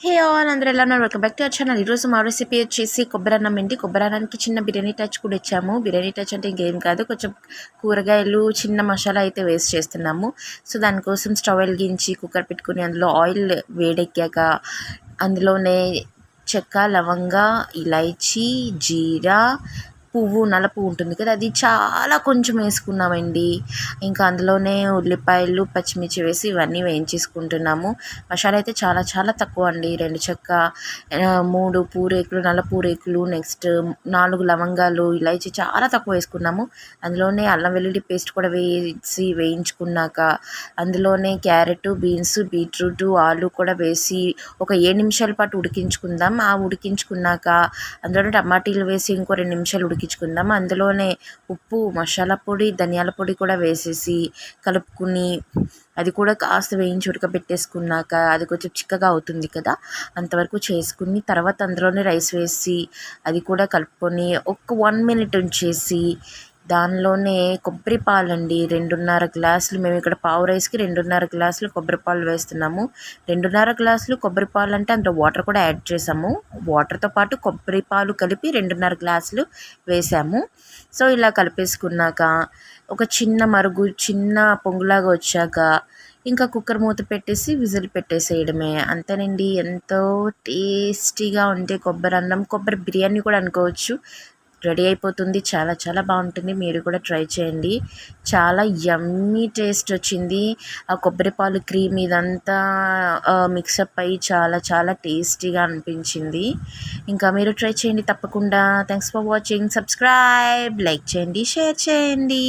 Hey all అందరూ ఎలా ఉన్నారు? Welcome back to our channel. ఈరోజు మా రెసిపీ వచ్చేసి కొబ్బరన్నం అండి. కొబ్బరన్నానికి చిన్న బిర్యానీ టచ్ కూడా ఇచ్చాము. బిర్యానీ టచ్ అంటే ఇంకేం కాదు, కొంచెం కూరగాయలు చిన్న మసాలా అయితే వేస్ట్ చేస్తున్నాము. సో దానికోసం స్టవ్ వెలిగించి కుక్కర్ పెట్టుకుని అందులో ఆయిల్ వేడెక్కాక అందులోనే చెక్క, లవంగ, ఇలైచి, జీరా, పువ్వు, నల్ల పువ్వు ఉంటుంది కదా, అది చాలా కొంచెం వేసుకున్నామండి. ఇంకా అందులోనే ఉల్లిపాయలు, పచ్చిమిర్చి వేసి ఇవన్నీ వేయించేసుకుంటున్నాము. మసాలా అయితే చాలా చాలా తక్కువ అండి. 2 చెక్క, 3 పూరేకులు, నల్ల పూరేకులు, నెక్స్ట్ 4 లవంగాలు, ఇలైచి చాలా తక్కువ వేసుకున్నాము. అందులోనే అల్లం వెల్లుల్లి పేస్ట్ కూడా వేసి వేయించుకున్నాక అందులోనే క్యారెట్, బీన్స్, బీట్రూట్, ఆలు కూడా వేసి ఒక 7 నిమిషాల పాటు ఉడికించుకుందాం. ఆ ఉడికించుకున్నాక అందులోనే టమాటీలు వేసి ఇంకో 2 నిమిషాలు ఉడికించుకుందాం. అందులోనే ఉప్పు, మసాలా పొడి, ధనియాల పొడి కూడా వేసేసి కలుపుకుని అది కూడా కాస్త వేయించి ఉడకబెట్టేసుకున్నాక అది కొంచెం చిక్కగా అవుతుంది కదా, అంతవరకు చేసుకుని తర్వాత అందులోనే రైస్ వేసి అది కూడా కలుపుకొని ఒక 1 మినిట్ ఉంచేసి దానిలోనే కొబ్బరి పాలండి 2.5 గ్లాసులు. మేము ఇక్కడ పావు రైస్కి 2.5 గ్లాసులు కొబ్బరి పాలు వేస్తున్నాము. 2.5 గ్లాసులు కొబ్బరి పాలు అంటే అందులో వాటర్ కూడా యాడ్ చేసాము. వాటర్తో పాటు కొబ్బరి పాలు కలిపి 2.5 గ్లాసులు వేసాము. సో ఇలా కలిపేసుకున్నాక ఒక చిన్న పొంగులాగా వచ్చాక ఇంకా కుక్కర్ మూత పెట్టేసి విజిల్ పెట్టేసేయడమే, అంతేనండి. ఎంతో టేస్టీగా ఉంటే కొబ్బరి అన్నం, కొబ్బరి బిర్యానీ కూడా అనుకోవచ్చు, రెడీ అయిపోతుంది. చాలా చాలా బాగుంటుంది. మీరు కూడా ట్రై చేయండి. చాలా యమ్మీ టేస్ట్ వచ్చింది. ఆ కొబ్బరి పాలు క్రీమ్ ఇదంతా మిక్సప్ అయ్యి చాలా చాలా టేస్టీగా అనిపించింది. ఇంకా మీరు ట్రై చేయండి తప్పకుండా. Thanks for watching. Subscribe, like చేయండి, షేర్ చేయండి.